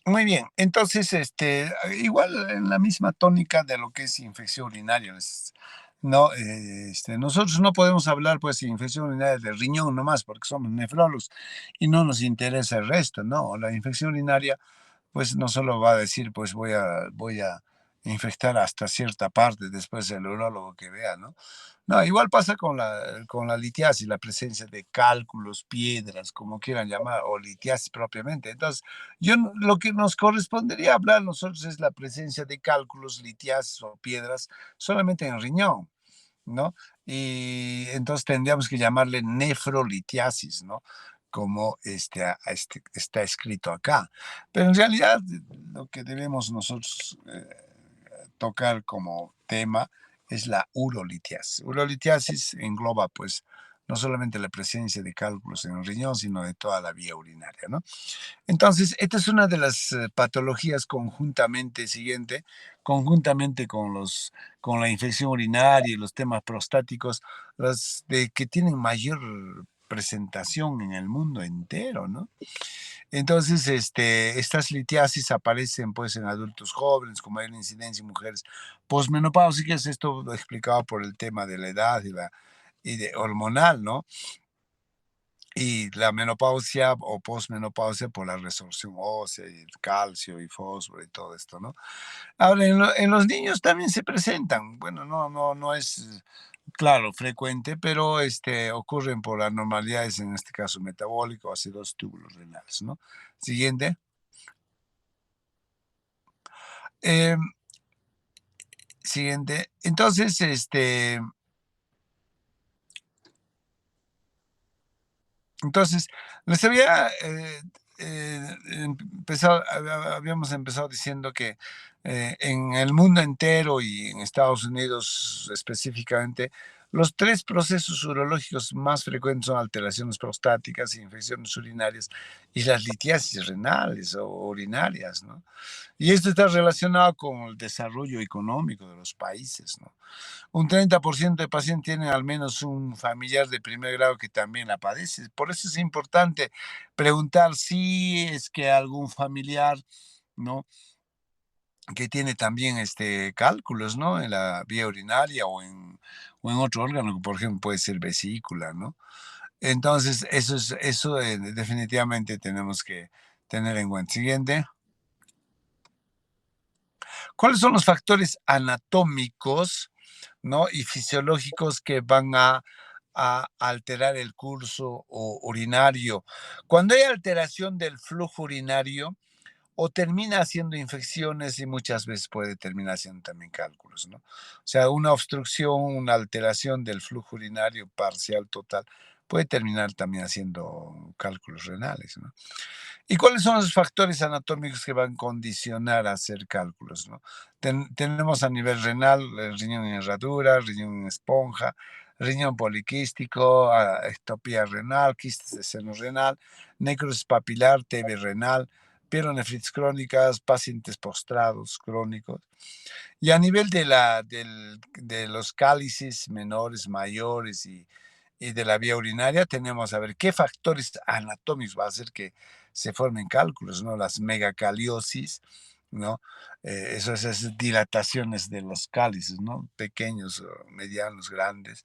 Muy bien, entonces, igual en la misma tónica de lo que es infección urinaria, no, nosotros no podemos hablar, pues, de infección urinaria del riñón nomás, porque somos nefrólogos y no nos interesa el resto, no, la infección urinaria pues no solo va a decir, pues voy a infectar hasta cierta parte, después el urólogo que vea, ¿no? No, igual pasa con la litiasis, la presencia de cálculos, piedras, como quieran llamar, o litiasis propiamente. Entonces, lo que nos correspondería hablar nosotros es la presencia de cálculos, litiasis o piedras solamente en el riñón, ¿no? Y entonces tendríamos que llamarle nefrolitiasis, ¿no? Como está escrito acá. Pero en realidad lo que debemos nosotros tocar como tema es la urolitiasis. Urolitiasis engloba pues no solamente la presencia de cálculos en el riñón, sino de toda la vía urinaria, ¿no? Entonces, esta es una de las patologías conjuntamente con la infección urinaria y los temas prostáticos, las de que tienen mayor presentación en el mundo entero, ¿no? Entonces, estas litiasis aparecen pues en adultos jóvenes, con mayor incidencia en mujeres posmenopáusicas, esto lo explicado por el tema de la edad y de hormonal, ¿no? Y la menopausia o posmenopausia por la resorción ósea y el calcio y fósforo y todo esto, ¿no? Ahora, en los niños también se presentan, bueno, no es, claro, frecuente, pero ocurren por anormalidades, en este caso metabólico, ácidos túbulos renales, ¿no? Siguiente. Em, Siguiente. Entonces, entonces, les había habíamos empezado diciendo que en el mundo entero y en Estados Unidos específicamente, los tres procesos urológicos más frecuentes son alteraciones prostáticas, infecciones urinarias y las litiasis renales o urinarias, ¿no? Y esto está relacionado con el desarrollo económico de los países, ¿no? Un 30% de pacientes tienen al menos un familiar de primer grado que también la padece. Por eso es importante preguntar si es que algún familiar, ¿no? Que tiene también cálculos, ¿no? En la vía urinaria o en otro órgano, por ejemplo, puede ser vesícula, ¿no? Entonces, eso definitivamente tenemos que tener en cuenta. Siguiente. ¿Cuáles son los factores anatómicos, ¿no? Y fisiológicos que van a alterar el curso urinario? Cuando hay alteración del flujo urinario, o termina haciendo infecciones y muchas veces puede terminar haciendo también cálculos, ¿no? O sea, una obstrucción, una alteración del flujo urinario parcial, total, puede terminar también haciendo cálculos renales, ¿no? ¿Y cuáles son los factores anatómicos que van a condicionar a hacer cálculos, no? Tenemos a nivel renal, el riñón en herradura, riñón en esponja, riñón poliquístico, ectopía renal, quistes de seno renal, necrosis papilar, TB renal, pielonefritis crónicas, pacientes postrados crónicos. Y a nivel de los cálices menores, mayores y de la vía urinaria, tenemos a ver qué factores anatómicos va a hacer que se formen cálculos, ¿no? Las megacaliosis, ¿no? Esas dilataciones de los cálices, ¿no? Pequeños, medianos, grandes.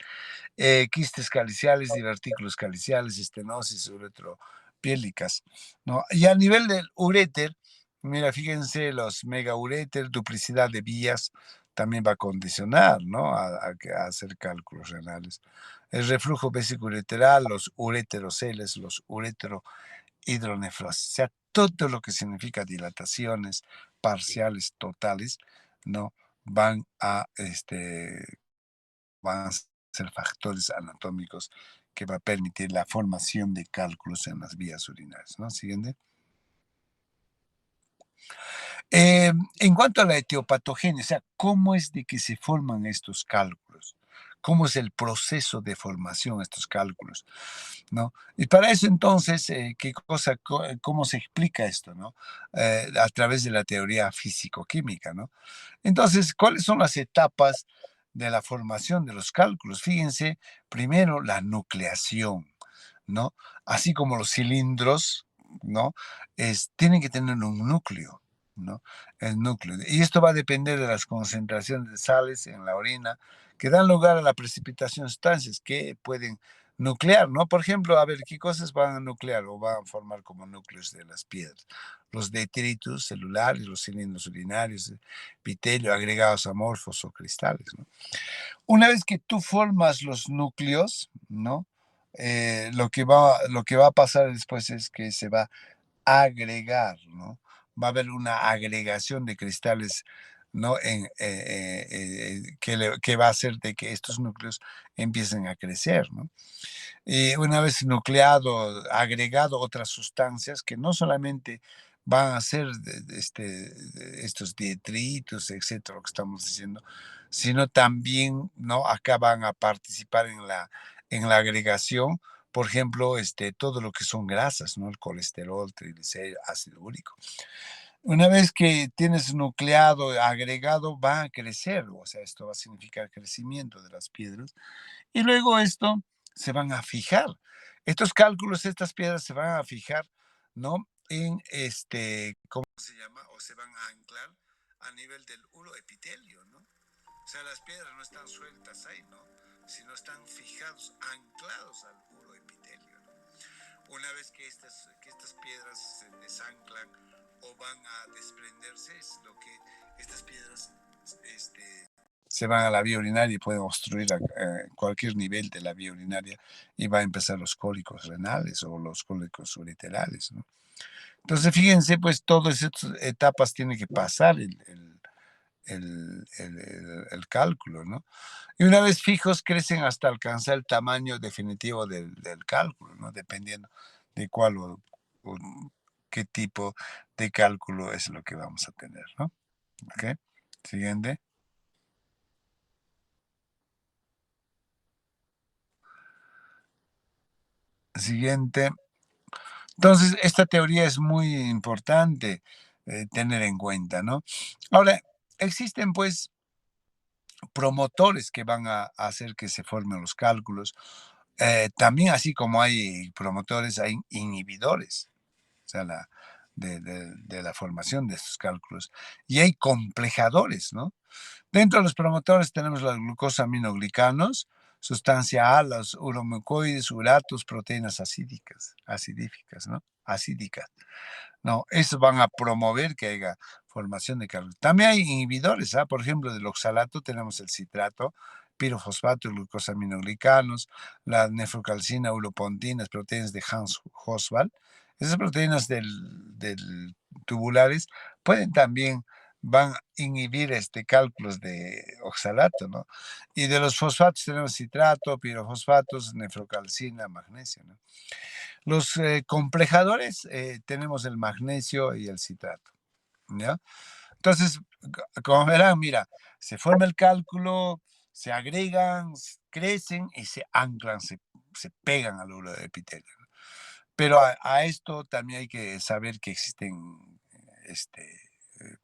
Quistes caliciales, divertículos caliciales, estenosis uretropiélicas, ¿no? Y a nivel del uréter, mira, fíjense, los megauréter, duplicidad de vías, también va a condicionar, ¿no? A hacer cálculos renales. El reflujo vesiculoreteral, los ureteroceles, los ureterohidronefrosis, o sea, todo lo que significa dilataciones parciales, totales, ¿no? Van a, van a ser factores anatómicos que va a permitir la formación de cálculos en las vías urinarias, ¿no? Siguiente. En cuanto a la etiopatogenia, o sea, ¿cómo es de que se forman estos cálculos? ¿Cómo es el proceso de formación de estos cálculos? ¿No? Y para eso entonces, ¿cómo se explica esto? ¿No? A través de la teoría físico-química, ¿no? Entonces, ¿cuáles son las etapas de la formación de los cálculos? Fíjense, primero la nucleación, ¿no? Así como los cilindros, ¿no? Tienen que tener un núcleo, ¿no? El núcleo. Y esto va a depender de las concentraciones de sales en la orina que dan lugar a la precipitación de sustancias que pueden nuclear, ¿no? Por ejemplo, a ver, ¿qué cosas van a nuclear o van a formar como núcleos de las piedras? Los detritus celulares, los cilindros urinarios, epitelio, agregados amorfos o cristales, ¿no? Una vez que tú formas los núcleos, ¿no? Lo que va a pasar después es que se va a agregar, ¿no? Va a haber una agregación de cristales, ¿no? Que va a hacer de que estos núcleos empiecen a crecer, ¿no? Y una vez nucleado, agregado otras sustancias que no solamente van a ser estos detritos, etcétera, lo que estamos diciendo, sino también, ¿no? Acá van a participar en la agregación, por ejemplo, todo lo que son grasas, ¿no? El colesterol, triglicéridos, ácido úrico. Una vez que tienes nucleado, agregado, va a crecer, o sea, esto va a significar crecimiento de las piedras y luego esto se van a fijar. Estos cálculos, estas piedras se van a fijar, ¿no? En ¿cómo se llama? O se van a anclar a nivel del uroepitelio, ¿no? O sea, las piedras no están sueltas ahí, ¿no? Sino están fijados, anclados al uroepitelio, ¿no? Una vez que estas piedras se desanclan o van a desprenderse, es lo que estas piedras se van a la vía urinaria y pueden obstruir cualquier nivel de la vía urinaria y va a empezar los cólicos renales o los cólicos ureterales, ¿no? Entonces, fíjense, pues todas estas etapas tiene que pasar el cálculo, ¿no? Y una vez fijos, crecen hasta alcanzar el tamaño definitivo del cálculo, ¿no? Dependiendo de cuál o qué tipo de cálculo es lo que vamos a tener, ¿no? ¿Ok? Siguiente. Siguiente. Entonces, esta teoría es muy importante tener en cuenta, ¿no? Ahora, existen pues promotores que van a hacer que se formen los cálculos. También así como hay promotores, hay inhibidores, o sea, de la formación de estos cálculos. Y hay complejadores, ¿no? Dentro de los promotores tenemos los glucosaminoglicanos, sustancia A, los uromucoides, uratos, proteínas acidíficas, ¿no? Acídicas. No, esos van a promover que haya formación de cálculos. También hay inhibidores, ¿ah? Por ejemplo, del oxalato tenemos el citrato, pirofosfato, glucosaminoglicanos, la nefrocalcina, uropontinas, proteínas de Hans-Hoswald. Esas proteínas del tubulares pueden también van a inhibir cálculos de oxalato, ¿no? Y de los fosfatos tenemos citrato, pirofosfatos, nefrocalcina, magnesio, ¿no? Los complejadores tenemos el magnesio y el citrato, ¿ya? Entonces, como verán, mira, se forma el cálculo, se agregan, crecen y se anclan, se pegan al uroepitelio, ¿no? Pero a esto también hay que saber que existen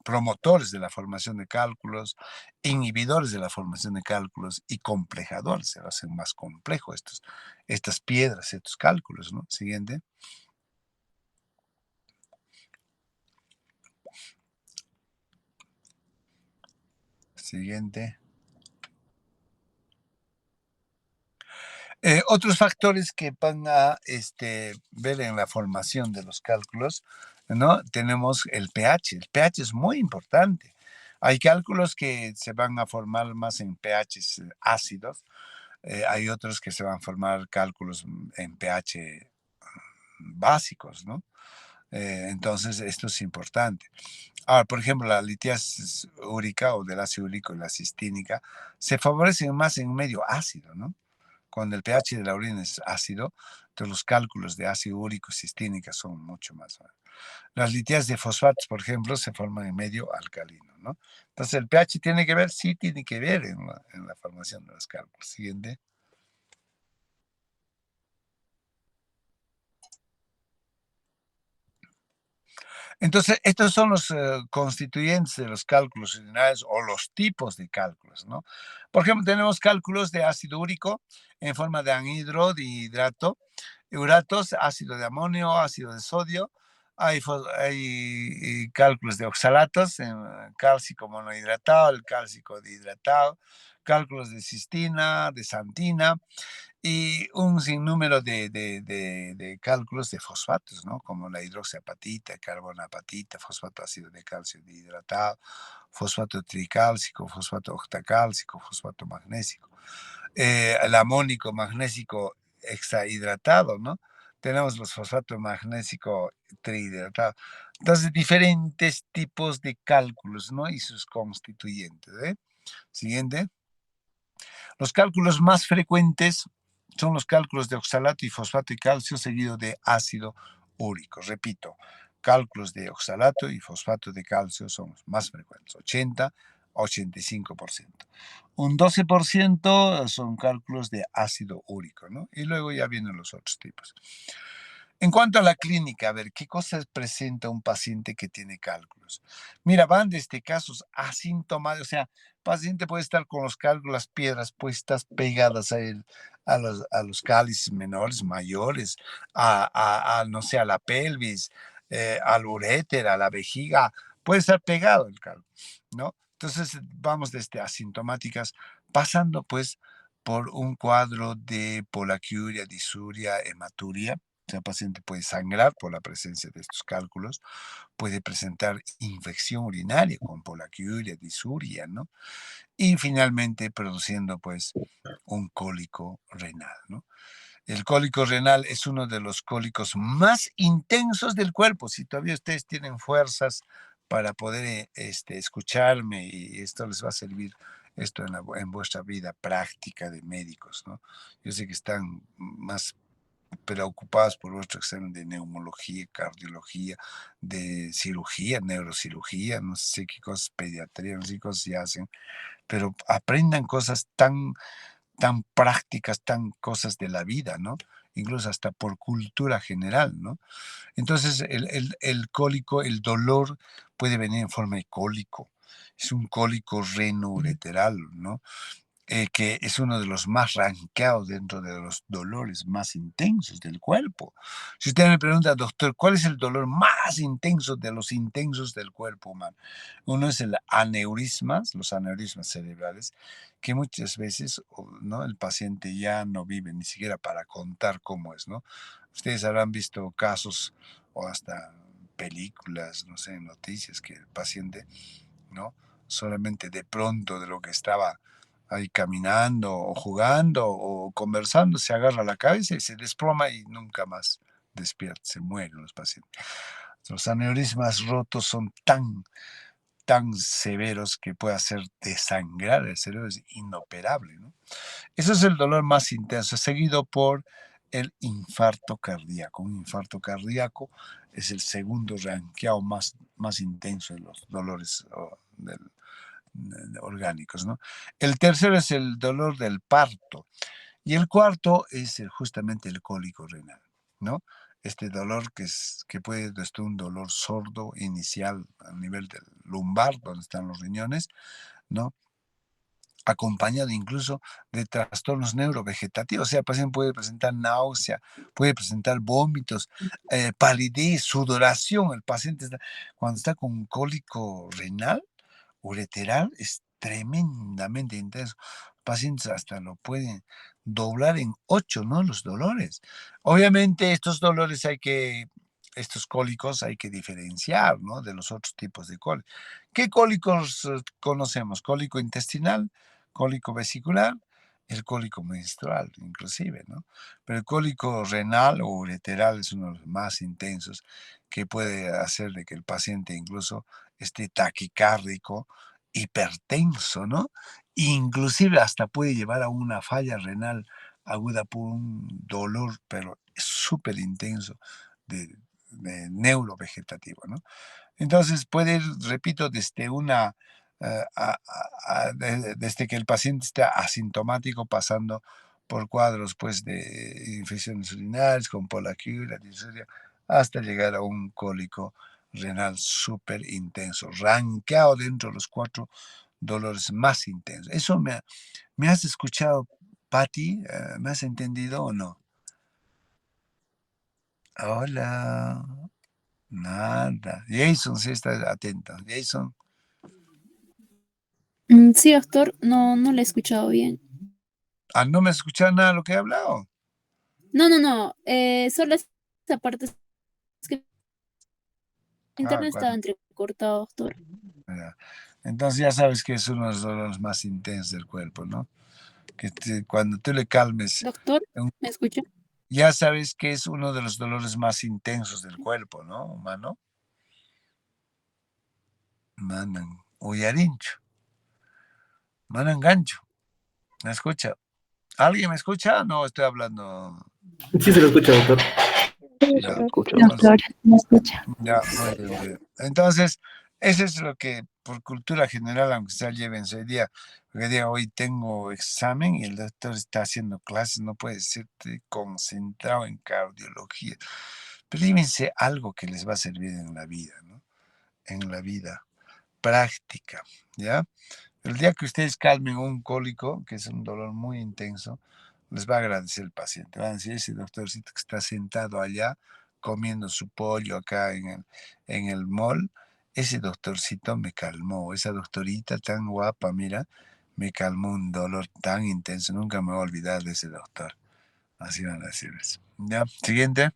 promotores de la formación de cálculos, inhibidores de la formación de cálculos y complejadores, se lo hacen más complejo estas piedras, estos cálculos, ¿no? Siguiente. Siguiente. Otros factores que van a ver en la formación de los cálculos, ¿no? Tenemos el pH. El pH es muy importante. Hay cálculos que se van a formar más en pHs ácidos. Hay otros que se van a formar cálculos en pH básicos, ¿no? Entonces, esto es importante. Ahora, por ejemplo, la litiasis úrica o del ácido úrico y la cistínica se favorecen más en un medio ácido, ¿no? Cuando el pH de la orina es ácido, entonces los cálculos de ácido úrico y cistínica son mucho más. Las litiasis de fosfatos, por ejemplo, se forman en medio alcalino, ¿no? Entonces, el pH tiene que ver, sí tiene que ver en la formación de los cálculos. Siguiente. Entonces, estos son los constituyentes de los cálculos urinarios o los tipos de cálculos, ¿no? Por ejemplo, tenemos cálculos de ácido úrico en forma de anhidro, de hidrato, uratos, ácido de amonio, ácido de sodio. Hay cálculos de oxalatos, cálcico monohidratado, el cálcico dihidratado, cálculos de cistina, de santina, y un sinnúmero de cálculos de fosfatos, ¿no? Como la hidroxiapatita, carbonapatita, fosfato ácido de calcio dihidratado, fosfato tricálcico, fosfato octacálcico, fosfato magnésico, el amónico magnésico hexahidratado, ¿no? Tenemos los fosfatos magnésico trihidratado. Entonces, diferentes tipos de cálculos, ¿no? Y sus constituyentes, ¿eh? Siguiente. Los cálculos más frecuentes son los cálculos de oxalato y fosfato y calcio seguido de ácido úrico. Repito, cálculos de oxalato y fosfato de calcio son los más frecuentes, 80-85%. Un 12% son cálculos de ácido úrico, ¿no? Y luego ya vienen los otros tipos. En cuanto a la clínica, a ver, ¿qué cosas presenta un paciente que tiene cálculos? Mira, van desde casos asintomáticos, o sea, el paciente puede estar con los cálculos, las piedras puestas pegadas a los cálices menores, mayores, no sé, a la pelvis, al uréter, a la vejiga, puede estar pegado el cálculo, ¿no? Entonces, vamos desde asintomáticas, pasando pues por un cuadro de polaquiuria, disuria, hematuria. O sea, el paciente puede sangrar por la presencia de estos cálculos, puede presentar infección urinaria con polaquiuria, disuria, ¿no? Y finalmente produciendo pues un cólico renal, ¿no? El cólico renal es uno de los cólicos más intensos del cuerpo. Si todavía ustedes tienen fuerzas para poder escucharme, y esto les va a servir esto en vuestra vida práctica de médicos, ¿no? Yo sé que están más preocupados por vuestro examen de neumología, cardiología, de cirugía, neurocirugía, no sé qué cosas, pediatría, no sé qué cosas ya hacen, pero aprendan cosas tan prácticas, tan cosas de la vida, ¿no? Incluso hasta por cultura general, ¿no? Entonces, el cólico, el dolor puede venir en forma de cólico. Es un cólico renoureteral, ¿no? Que es uno de los más ranqueados dentro de los dolores más intensos del cuerpo. Si usted me pregunta, doctor, ¿cuál es el dolor más intenso de los intensos del cuerpo humano? Uno es el aneurismas, los aneurismas cerebrales, que muchas veces, ¿no? El paciente ya no vive ni siquiera para contar cómo es, ¿no? Ustedes habrán visto casos o hasta películas, no sé, noticias, que el paciente, ¿no? Solamente de pronto de lo que estaba ahí caminando o jugando o conversando, se agarra la cabeza y se desploma y nunca más despierta, se mueren los pacientes. Los aneurismas rotos son tan severos que puede hacer desangrar el cerebro, es inoperable, ¿no? Eso es el dolor más intenso, seguido por el infarto cardíaco. Un infarto cardíaco es el segundo ranqueado más intenso de los dolores orgánicos, ¿no? El tercero es el dolor del parto. Y el cuarto es justamente el cólico renal, ¿no? Este dolor que puede desde un dolor sordo inicial a nivel del lumbar, donde están los riñones, ¿no? Acompañado incluso de trastornos neurovegetativos. O sea, el paciente puede presentar náusea, puede presentar vómitos, palidez, sudoración. El paciente cuando está con un cólico renal, ureteral, es tremendamente intenso. Pacientes hasta lo pueden doblar en 8, ¿no? Los dolores. Obviamente estos cólicos hay que diferenciar, ¿no? De los otros tipos de cólicos. ¿Qué cólicos conocemos? Cólico intestinal, cólico vesicular, el cólico menstrual, inclusive, ¿no? Pero el cólico renal o ureteral es uno de los más intensos, que puede hacer de que el paciente incluso esté taquicárdico, hipertenso, ¿no? Inclusive hasta puede llevar a una falla renal aguda por un dolor, pero súper intenso de neurovegetativo, ¿no? Entonces puede ir, repito, desde desde que el paciente está asintomático, pasando por cuadros pues de infecciones urinarias con polaquiuria, disuria, hasta llegar a un cólico renal súper intenso, rankeado dentro de los 4 dolores más intensos. Eso me has escuchado, Patti, ¿me has entendido o no? Hola, nada. Jason sí está atento. Jason, Sí, doctor, no, no le he escuchado bien. ¿no me has escuchado nada de lo que he hablado? No, no, no. Solo esa parte es que el Ah, internet estaba cuando, entrecortado, doctor. ya. Entonces ya sabes que es uno de los dolores más intensos del cuerpo, ¿no? Cuando tú le calmes, Doctor, un- ¿me escucha? ya sabes que es uno de los dolores más intensos del cuerpo, ¿no, humano? Manan, uyarincho, manan gancho. ¿Me escucha? ¿Alguien me escucha? No, estoy hablando. Sí se lo escucha, doctor. Sí, se Ya, lo escucha, doctor. entonces, Doctor, ¿me escucha? ya, muy bien, muy bien. Entonces, eso es lo que por cultura general, aunque sea lleven hoy día, porque diga, hoy tengo examen y el doctor está haciendo clases, no puede ser concentrado en cardiología. Pero llévense algo que les va a servir en la vida, ¿no? En la vida práctica, ¿ya? El día que ustedes calmen un cólico, que es un dolor muy intenso, les va a agradecer el paciente. Van a decir, ese doctorcito que está sentado allá comiendo su pollo acá en el mall, ese doctorcito me calmó, esa doctorita tan guapa, mira, me calmó un dolor tan intenso, nunca me voy a olvidar de ese doctor. Así van a decir eso. ¿Ya? Siguiente.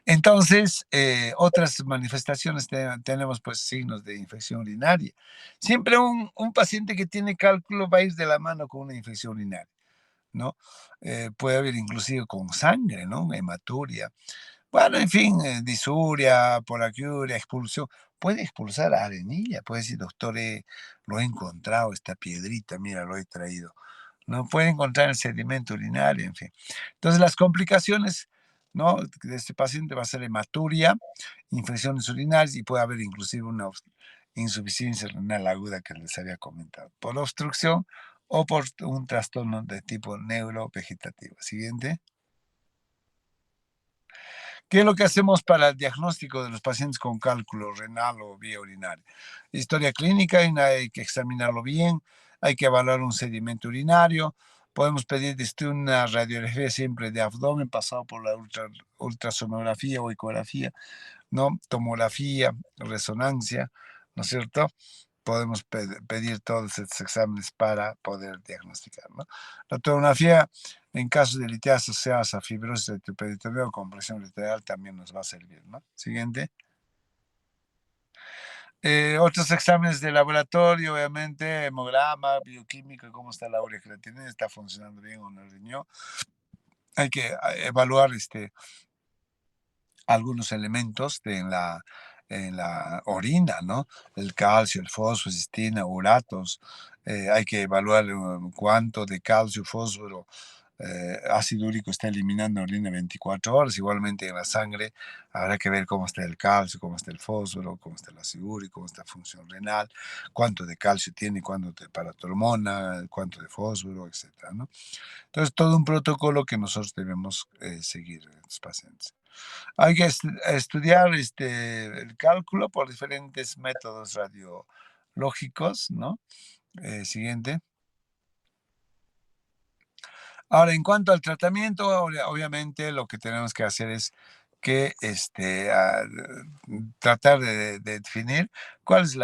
Entonces, otras manifestaciones tenemos pues signos de infección urinaria. Siempre un paciente que tiene cálculo va a ir de la mano con una infección urinaria, ¿no? Puede haber inclusive con sangre, ¿no? Hematuria. Bueno, en fin, disuria, polaquiuria, expulsión. Puede expulsar arenilla, puede decir, doctor, lo he encontrado, esta piedrita, mira, lo he traído. No puede encontrar el sedimento urinario, en fin. Entonces, las complicaciones, ¿no?, de este paciente va a ser hematuria, infecciones urinarias y puede haber inclusive una insuficiencia renal aguda que les había comentado, por obstrucción o por un trastorno de tipo neurovegetativo. Siguiente. ¿Qué es lo que hacemos para el diagnóstico de los pacientes con cálculo renal o vía urinaria? Historia clínica, y hay que examinarlo bien, hay que evaluar un sedimento urinario, podemos pedir una radiografía siempre de abdomen pasado por la ultrasonografía o ecografía, ¿no? Tomografía, resonancia, ¿no es cierto? Podemos pedir todos estos exámenes para poder diagnosticar, ¿no? La tomografía, en caso de litiasis asociadas a fibrosis retroperitoneal o compresión arterial, también nos va a servir, ¿no? Siguiente. Otros exámenes de laboratorio, obviamente, hemograma, bioquímica, cómo está la urea creatinina, está funcionando bien o no el riñón. Hay que evaluar algunos elementos en la orina, ¿no? El calcio, el fósforo, cistina, uratos. Hay que evaluar cuánto de calcio, fósforo, ácido úrico está eliminando en orina 24 horas. Igualmente en la sangre habrá que ver cómo está el calcio, cómo está el fósforo, cómo está el ácido úrico, cómo está la función renal, cuánto de calcio tiene, cuánto de paratormona, cuánto de fósforo, etcétera, ¿no? Entonces, todo un protocolo que nosotros debemos seguir en los pacientes. Hay que estudiar el cálculo por diferentes métodos radiológicos, ¿no? Siguiente. Ahora, en cuanto al tratamiento, obviamente lo que tenemos que hacer es que tratar de definir cuál es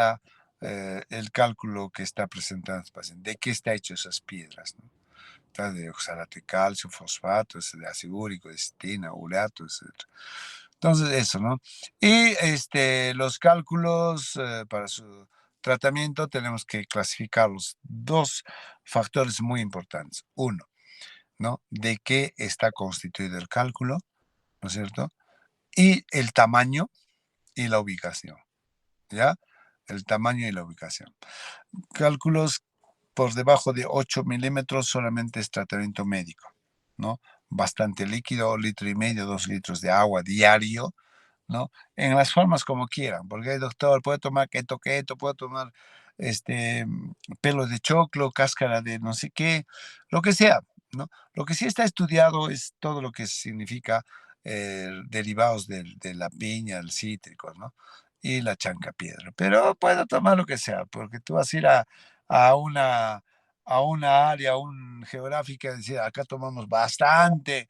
el cálculo que está presentando el paciente, de qué está hecho esas piedras, ¿no? De oxalato de calcio, fosfato, de ácido úrico, de citina, urato, etc. Entonces, eso, ¿no? Y los cálculos para su tratamiento tenemos que clasificarlos. Dos factores muy importantes. Uno, ¿no? De qué está constituido el cálculo, ¿no es cierto? Y el tamaño y la ubicación, ¿ya? El tamaño y la ubicación. Cálculos por debajo de 8 milímetros solamente es tratamiento médico, ¿no? Bastante líquido, litro y medio, 2 litros de agua diario, ¿no? En las formas como quieran, porque el doctor puede tomar keto, puede tomar pelo de choclo, cáscara de no sé qué, lo que sea, ¿no? Lo que sí está estudiado es todo lo que significa derivados de la piña, el cítrico, ¿no? Y la chancapiedra. Pero puedo tomar lo que sea, porque tú vas a ir a una, a una área geográfica y decir, acá tomamos bastante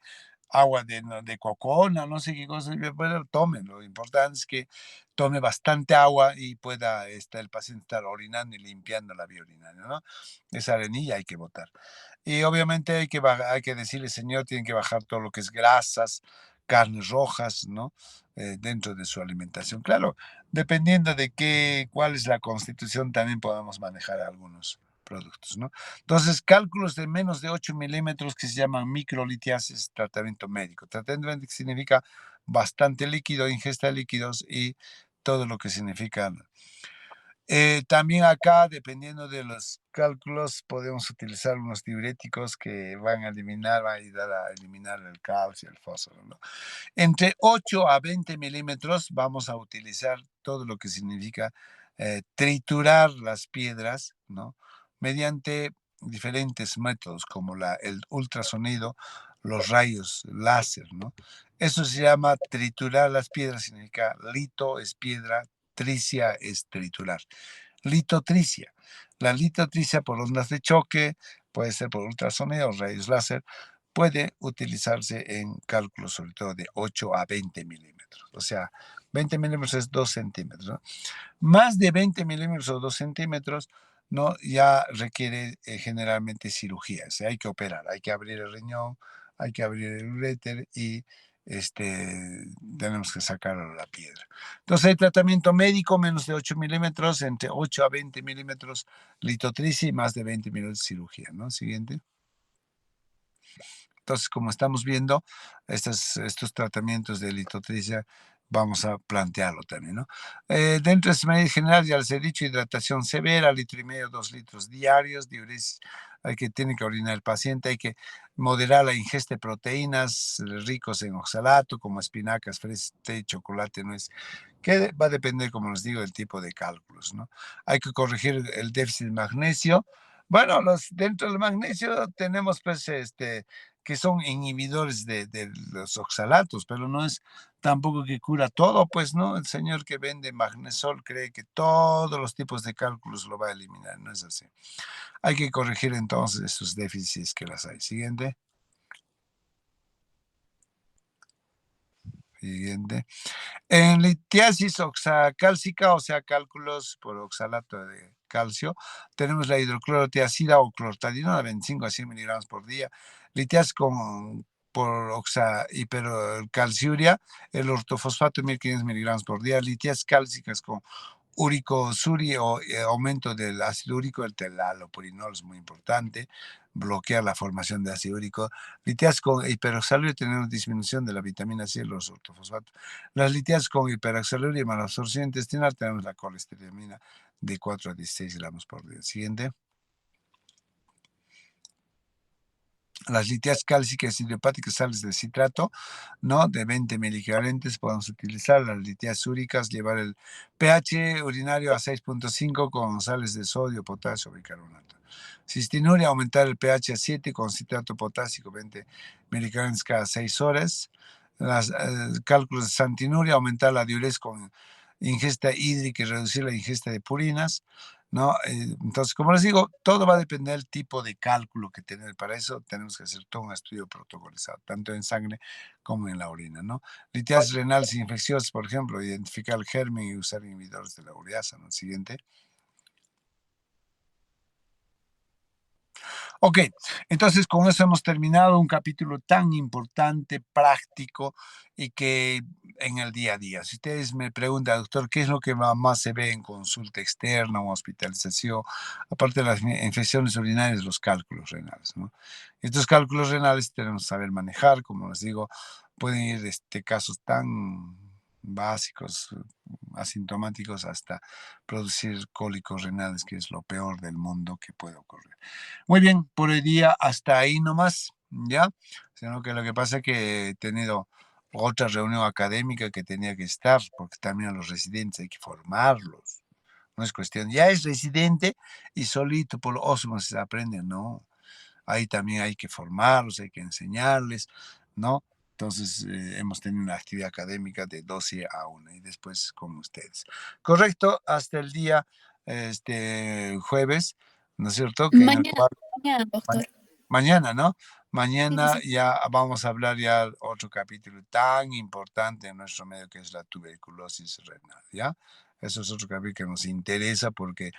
agua de cocona, no sé qué cosa, pero tomen. Lo importante es que tome bastante agua y pueda el paciente estar orinando y limpiando la vía urinaria, ¿no? Esa arenilla hay que botar. Y obviamente hay que decirle, señor, tienen que bajar todo lo que es grasas, carnes rojas, ¿no? Dentro de su alimentación. Claro, dependiendo de cuál es la constitución, también podemos manejar algunos productos, ¿no? Entonces, cálculos de menos de 8 milímetros que se llaman microlitiasis, tratamiento médico. Tratamiento médico significa bastante líquido, ingesta de líquidos y todo lo que significa. También acá, dependiendo de los cálculos, podemos utilizar unos diuréticos que van a ayudar a eliminar el calcio, el fósforo, ¿no? Entre 8 a 20 milímetros vamos a utilizar todo lo que significa triturar las piedras, ¿no? Mediante diferentes métodos como el ultrasonido, los rayos láser, ¿no? Eso se llama triturar las piedras, significa lito es piedra, tricia es triturar. Litotricia. La litotricia por ondas de choque, puede ser por ultrasonido o rayos láser, puede utilizarse en cálculos sobre todo de 8 a 20 milímetros. O sea, 20 milímetros es 2 centímetros, ¿no? Más de 20 milímetros o 2 centímetros, ¿no? Ya requiere generalmente cirugía. O sea, hay que operar, hay que abrir el riñón, hay que abrir el uréter y tenemos que sacar la piedra. Entonces hay tratamiento médico menos de 8 milímetros, entre 8 a 20 milímetros litotricia y más de 20 milímetros cirugía, ¿no? Siguiente. Entonces, como estamos viendo, estos tratamientos de litotricia vamos a plantearlo también, ¿no? Dentro de esta medida general, ya les he dicho, hidratación severa, 1,5 litros, 2 litros diarios, diuresis, tiene que orinar el paciente, hay que moderar la ingesta de proteínas ricos en oxalato, como espinacas, fresas, té, chocolate, nuez, que va a depender, como les digo, del tipo de cálculos, ¿no? Hay que corregir el déficit de magnesio. Bueno, dentro del magnesio tenemos, pues, que son inhibidores de los oxalatos, pero no es tampoco que cura todo, pues, ¿no? El señor que vende magnesol cree que todos los tipos de cálculos lo va a eliminar, no es así. Hay que corregir entonces esos déficits que las hay. Siguiente. Siguiente. En litiasis oxacálcica, o sea, cálculos por oxalato de calcio, tenemos la hidroclorotiazida o clortadina de 25 a 100 miligramos por día. Litiasis por hipercalciuria, el ortofosfato 1500 miligramos por día. Litiasis cálcicas con uricosuri o aumento del ácido úrico, el telalopurinol es muy importante, bloquear la formación de ácido úrico. Litiasis con hiperoxaluria, tenemos disminución de la vitamina C, los ortofosfatos. Las litiasis con hiperoxaluria y malabsorción intestinal, tenemos la colesterolamina de 4 a 16 gramos por día. Siguiente. Las litiasis cálcicas idiopáticas, sales de citrato, ¿no? De 20 miliequivalentes podemos utilizar. Las litiasis úricas, llevar el pH urinario a 6.5 con sales de sodio, potasio, bicarbonato. Cistinuria, aumentar el pH a 7 con citrato potásico, 20 miliequivalentes cada 6 horas. Los cálculos de santinuria, aumentar la diuresis con ingesta hídrica y reducir la ingesta de purinas, ¿no? Entonces, como les digo, todo va a depender del tipo de cálculo que tener. Para eso tenemos que hacer todo un estudio protocolizado, tanto en sangre como en la orina, ¿no? Litiasis renales infecciosas, por ejemplo, identificar el germen y usar inhibidores de la ureasa, ¿no? Siguiente. Ok, entonces con eso hemos terminado un capítulo tan importante, práctico y que en el día a día. Si ustedes me preguntan, doctor, ¿qué es lo que más se ve en consulta externa o hospitalización? Aparte de las infecciones urinarias, los cálculos renales, ¿no? Estos cálculos renales tenemos que saber manejar, como les digo, pueden ir casos tan básicos, asintomáticos, hasta producir cólicos renales, que es lo peor del mundo que puede ocurrir. Muy bien, por hoy día hasta ahí nomás, ¿ya? Sino que lo que pasa es que he tenido otra reunión académica que tenía que estar, porque también a los residentes hay que formarlos. No es cuestión, ya es residente y solito por osmosis se aprende, no. Ahí también hay que formarlos, hay que enseñarles, ¿no? Entonces, hemos tenido una actividad académica de 12 a 1 y después con ustedes. Correcto, hasta el día jueves, ¿no es cierto? Que en el Mañana, cual mañana, doctor. mañana, ¿no? Sí, sí, Mañana sí. ya vamos a hablar ya otro capítulo tan importante en nuestro medio que es la tuberculosis renal, ¿ya? Eso es otro capítulo que nos interesa porque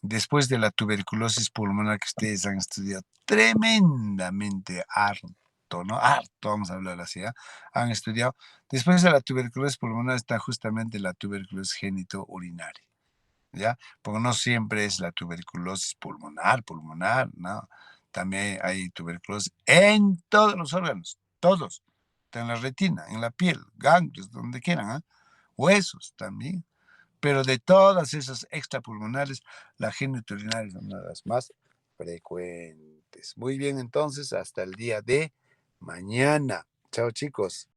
después de la tuberculosis pulmonar que ustedes han estudiado tremendamente harto, ¿no? Harto, vamos a hablar así, ¿ya? Han estudiado. Después de la tuberculosis pulmonar está justamente la tuberculosis genitourinaria, ¿ya? Porque no siempre es la tuberculosis pulmonar, ¿no? También hay tuberculosis en todos los órganos, todos. Está en la retina, en la piel, ganglios, donde quieran, ¿ah? Huesos también. Pero de todas esas extrapulmonares, la genitourinaria es una de las más frecuentes. Muy bien, entonces, hasta el día de mañana. Chao, chicos.